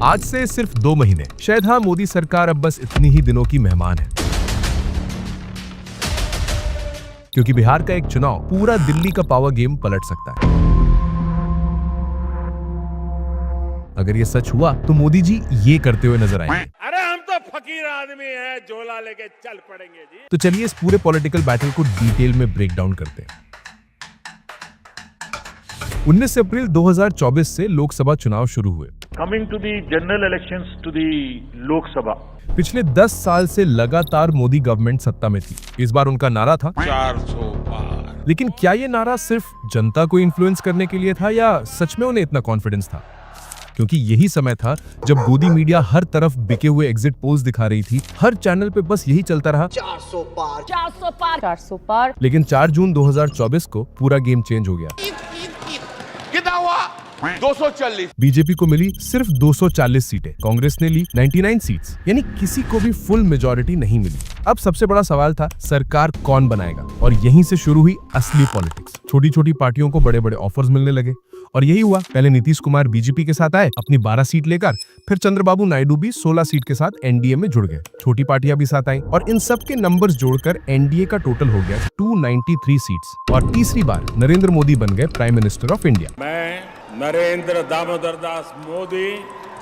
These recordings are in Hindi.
आज से सिर्फ 2 महीने, शायद हाँ, मोदी सरकार अब बस इतनी ही दिनों की मेहमान है, क्योंकि बिहार का एक चुनाव पूरा दिल्ली का पावर गेम पलट सकता है। अगर ये सच हुआ तो मोदी जी ये करते हुए नजर आएंगे। अरे हम तो फकीर आदमी हैं, झोला लेके चल पड़ेंगे जी। तो चलिए इस पूरे पॉलिटिकल बैटल को डिटेल में ब्रेक डाउन करते हैं। 19 अप्रैल 2024 से लोकसभा चुनाव शुरू हुए। Coming to the general elections to the Lok Sabha. पिछले 10 साल से लगातार मोदी गवर्नमेंट सत्ता में थी। इस बार उनका नारा था 400 पार। लेकिन क्या ये नारा सिर्फ जनता को इन्फ्लुएंस करने के लिए था या सच में उन्हें इतना कॉन्फिडेंस था? क्योंकि यही समय था जब गोदी मीडिया हर तरफ बिके हुए एग्जिट पोल्स दिखा रही थी। हर चैनल पे बस यही चलता रहा 400 पार, 400 पार, 400 पार। लेकिन 4 जून 2024 को पूरा गेम चेंज हो गया। कितना हुआ? 240। बीजेपी को मिली सिर्फ 240 सीटें, कांग्रेस ने ली 99 सीट्स, यानी किसी को भी फुल मेजॉरिटी नहीं मिली। अब सबसे बड़ा सवाल था सरकार कौन बनाएगा, और यहीं से शुरू हुई असली पॉलिटिक्स। छोटी छोटी पार्टियों को बड़े बड़े ऑफर्स मिलने लगे और यही हुआ। पहले नीतीश कुमार बीजेपी के साथ आए अपनी 12 सीट लेकर, फिर चंद्रबाबू नायडू भी 16 सीट के साथ एनडीए में जुड़ गए। छोटी पार्टियां भी साथ आई और इन सब के नंबर्स जोड़कर एनडीए का टोटल हो गया 293 सीट्स और तीसरी बार नरेंद्र मोदी बन गए प्राइम मिनिस्टर ऑफ इंडिया। मैं नरेंद्र दामोदर दास मोदी।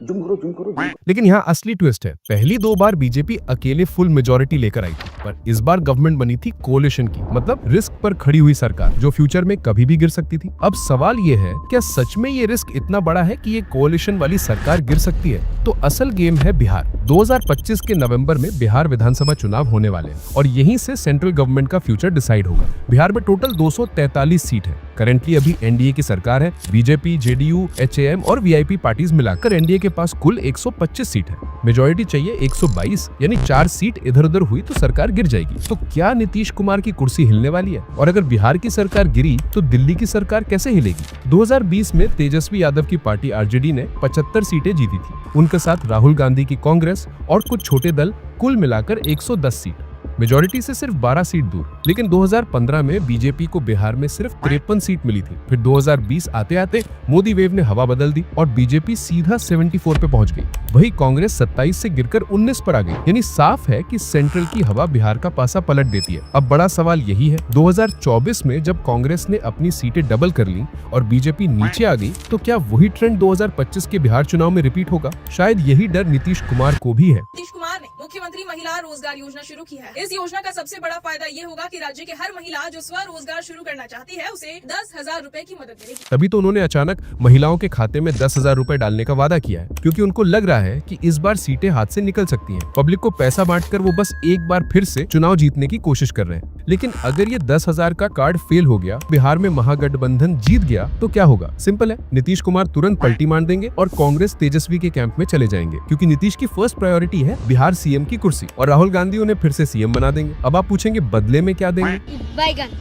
लेकिन यहाँ असली ट्विस्ट है, पहली 2 बार बीजेपी अकेले फुल मेजॉरिटी लेकर आई थी, पर इस बार गवर्नमेंट बनी थी कोलिशन की, मतलब रिस्क पर खड़ी हुई सरकार जो फ्यूचर में कभी भी गिर सकती थी। अब सवाल ये है, क्या सच में ये रिस्क इतना बड़ा है कि ये कोलिशन वाली सरकार गिर सकती है? तो असल गेम है बिहार। 2025 के नवंबर में बिहार विधानसभा चुनाव होने वाले हैं और यहीं से सेंट्रल गवर्नमेंट का फ्यूचर डिसाइड होगा। बिहार में टोटल 243 सीट है। करेंटली अभी एनडीए की सरकार है। बीजेपी, जेडीयू, एचएएम और वीआईपी पार्टीज मिलाकर एनडीए के पास कुल 125 सीट है। मेजॉरिटी चाहिए 122, यानी 4 सीट इधर उधर हुई तो सरकार गिर जाएगी। तो क्या नीतीश कुमार की कुर्सी हिलने वाली है? और अगर बिहार की सरकार गिरी तो दिल्ली की सरकार कैसे हिलेगी? 2020 में तेजस्वी यादव की पार्टी आरजेडी ने 75 सीटें जीती थी। उनके साथ राहुल गांधी की कांग्रेस और कुछ छोटे दल, कुल मिलाकर 110 सीट, मेजॉरिटी से सिर्फ 12 सीट दूर। लेकिन 2015 में बीजेपी को बिहार में सिर्फ 53 सीट मिली थी। फिर 2020 आते आते मोदी वेव ने हवा बदल दी और बीजेपी सीधा 74 पे पहुंच गई। वही कांग्रेस 27 से गिरकर 19 पर आ गई। यानी साफ है कि सेंट्रल की हवा बिहार का पासा पलट देती है। अब बड़ा सवाल यही है, 2024 में जब कांग्रेस ने अपनी सीटें डबल कर ली और बीजेपी नीचे आ गई, तो क्या वही ट्रेंड 2025 के बिहार चुनाव में रिपीट होगा? शायद यही डर नीतीश कुमार को भी है। नीतीश कुमार ने मुख्यमंत्री महिला रोजगार योजना शुरू की है। इस योजना का सबसे बड़ा फायदा ये होगा कि राज्य के हर महिला जो स्वरोजगार शुरू करना चाहती है उसे 10,000 रूपए की मदद मिलेगी। तभी तो उन्होंने अचानक महिलाओं के खाते में 10,000 रूपए डालने का वादा किया है, क्योंकि उनको लग रहा है कि इस बार सीटें हाथ से निकल सकती हैं। पब्लिक को पैसा बांटकर वो बस एक बार फिर से चुनाव जीतने की कोशिश कर रहे हैं। लेकिन अगर ये 10,000 का कार्ड फेल हो गया, बिहार में महागठबंधन जीत गया, तो क्या होगा? सिंपल है, नीतीश कुमार तुरंत पलटी मार देंगे और कांग्रेस तेजस्वी के कैंप में चले जाएंगे, क्योंकि नीतीश की फर्स्ट प्रायोरिटी है बिहार सीएम की कुर्सी और राहुल गांधी उन्हें फिर से सीएम बना देंगे। अब आप पूछेंगे बदले में क्या देंगे? बैगन।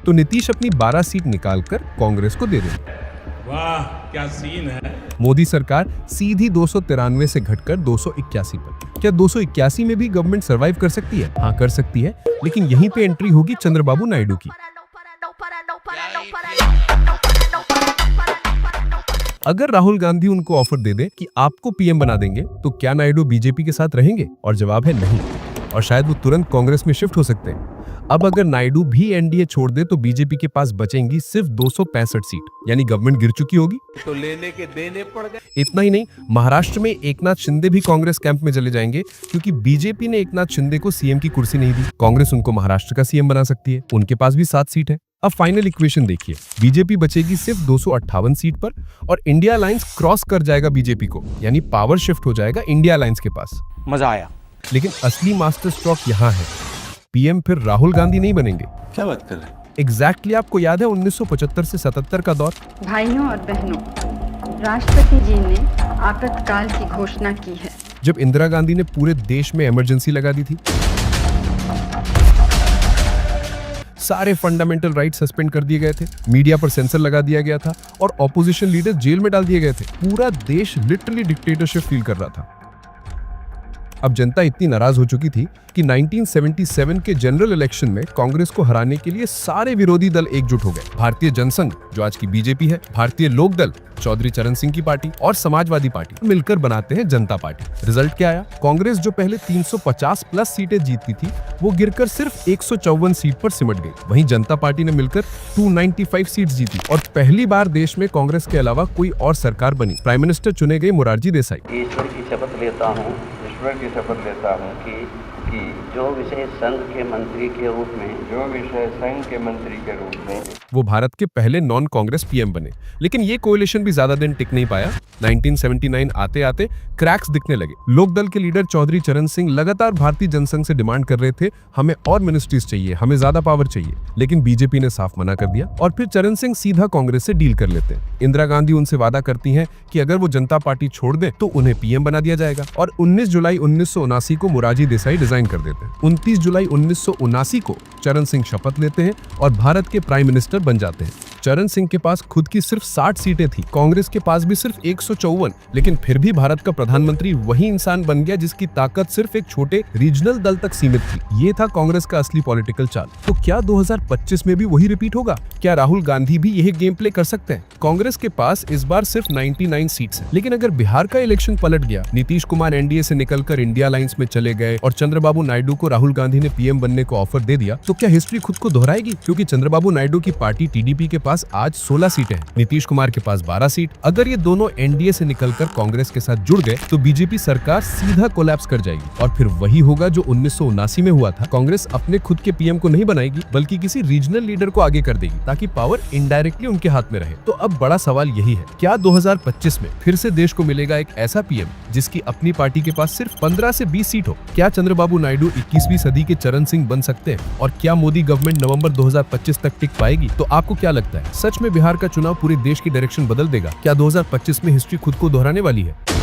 तो नीतीश अपनी 12 सीट निकालकर कांग्रेस को दे देंगे। वाह क्या सीन है। मोदी सरकार सीधी 293 से घटकर 281 पर। क्या 281 में भी गवर्नमेंट सरवाइव कर सकती है? हाँ, कर सकती है, लेकिन यहीं पे एंट्री होगी चंद्रबाबू नायडू की। अगर राहुल गांधी उनको ऑफर दे दे कि आपको पीएम बना देंगे, तो क्या नायडू बीजेपी के साथ रहेंगे? और जवाब है नहीं, और शायद वो तुरंत कांग्रेस में शिफ्ट हो सकते हैं। अब अगर नायडू भी एनडीए छोड़ दे तो बीजेपी के पास बचेंगी सिर्फ 265 सीट, यानी गवर्नमेंट गिर चुकी होगी। तो लेने के देने पड़ गए। इतना ही नहीं, महाराष्ट्र में एकनाथ शिंदे भी कांग्रेस कैंप में चले जाएंगे, क्योंकि बीजेपी ने एकनाथ शिंदे को सीएम की कुर्सी नहीं दी। कांग्रेस उनको महाराष्ट्र का सीएम बना सकती है, उनके पास भी 7 सीट है। अब फाइनल इक्वेशन देखिए, बीजेपी बचेगी सिर्फ 258 सीट पर और इंडिया अलायंस क्रॉस कर जाएगा बीजेपी को, यानी पावर शिफ्ट हो जाएगा इंडिया अलायंस के पास। मजा आया। लेकिन असली मास्टर स्ट्रोक यहाँ है, पीएम फिर राहुल गांधी नहीं बनेंगे। क्या बात कर रहे हैं? एग्जैक्टली आपको याद है 1975 से 77 का दौर? भाइयों और बहनों, राष्ट्रपति जी ने आपातकाल की घोषणा की है, जब इंदिरा गांधी ने पूरे देश में इमरजेंसी लगा दी थी। सारे फंडामेंटल राइट सस्पेंड कर दिए गए थे, मीडिया पर सेंसर लगा दिया गया था और ऑपोजिशन लीडर जेल में डाल दिए गए थे। पूरा देश लिटरली डिक्टेटरशिप फील कर रहा था। अब जनता इतनी नाराज हो चुकी थी कि 1977 के जनरल इलेक्शन में कांग्रेस को हराने के लिए सारे विरोधी दल एकजुट हो गए। भारतीय जनसंघ, जो आज की बीजेपी है, भारतीय लोकदल, चौधरी चरण सिंह की पार्टी और समाजवादी पार्टी मिलकर बनाते हैं जनता पार्टी। रिजल्ट क्या आया? कांग्रेस जो पहले 350 प्लस सीटें जीतती थी, वो गिरकर सिर्फ 154 सीट पर सिमट गई। वहीं जनता पार्टी ने मिलकर 295 सीट्स जीती और पहली बार देश में कांग्रेस के अलावा कोई और सरकार बनी। प्राइम मिनिस्टर चुने गए मोरारजी देसाई। ईश्वर की शपथ लेता हूँ कि जो विषय संघ के मंत्री के रूप में वो भारत के पहले नॉन कांग्रेस पीएम बने। लेकिन ये कोएलिशन भी ज्यादा दिन टिक नहीं पाया। 1979 आते आते क्रैक्स दिखने लगे। लोकदल के लीडर चौधरी चरण सिंह लगातार भारतीय जनसंघ से डिमांड कर रहे थे, हमें और मिनिस्ट्रीज चाहिए, हमें ज्यादा पावर चाहिए। लेकिन बीजेपी ने साफ मना कर दिया और फिर चरण सिंह सीधा कांग्रेस से डील कर लेते हैं। इंदिरा गांधी उनसे वादा करती हैं कि अगर वो जनता पार्टी छोड़ दे तो उन्हें पीएम बना दिया जाएगा और 19 जुलाई 1979 को मोरारजी देसाई रिजाइन कर देते हैं। 29 जुलाई 1979 को चरण सिंह शपथ लेते हैं और भारत के प्राइम मिनिस्टर बन जाते हैं। चरण सिंह के पास खुद की सिर्फ 60 सीटें थी, कांग्रेस के पास भी सिर्फ 154, लेकिन फिर भी भारत का प्रधानमंत्री वही इंसान बन गया जिसकी ताकत सिर्फ एक छोटे रीजनल दल तक सीमित थी। ये था कांग्रेस का असली पॉलिटिकल चाल। तो क्या 2025 में भी वही रिपीट होगा? क्या राहुल गांधी भी यही गेम प्ले कर सकते हैं? कांग्रेस के पास इस बार सिर्फ 99 सीट्स हैं। लेकिन अगर बिहार का इलेक्शन पलट गया, नीतीश कुमार एनडीए से निकलकर इंडिया अलायंस में चले गए और चंद्रबाबू नायडू को राहुल गांधी ने पीएम बनने को ऑफर दे दिया, तो क्या हिस्ट्री खुद को दोहराएगी? क्योंकि चंद्रबाबू नायडू की पार्टी टीडीपी के पास आज 16 सीटें हैं, नीतीश कुमार के पास 12 सीट। अगर ये दोनों एनडीए से निकलकर कांग्रेस के साथ जुड़ गए तो बीजेपी सरकार सीधा कोलैप्स कर जाएगी और फिर वही होगा जो 1979 में हुआ था। कांग्रेस अपने खुद के पीएम को नहीं बनाएगी बल्कि किसी रीजनल लीडर को आगे कर देगी ताकि पावर इनडायरेक्टली उनके हाथ में रहे। तो अब बड़ा सवाल यही है, क्या 2025 में फिर से देश को मिलेगा एक ऐसा पीएम जिसकी अपनी पार्टी के पास सिर्फ 15 से 20 सीट हो? क्या चंद्रबाबू नायडू 21वीं सदी के चरण सिंह बन सकते हैं? और क्या मोदी गवर्नमेंट नवंबर 2025 तक टिक पाएगी? तो आपको क्या लगता है, सच में बिहार का चुनाव पूरे देश की डायरेक्शन बदल देगा? क्या 2025 में हिस्ट्री खुद को दोहराने वाली है?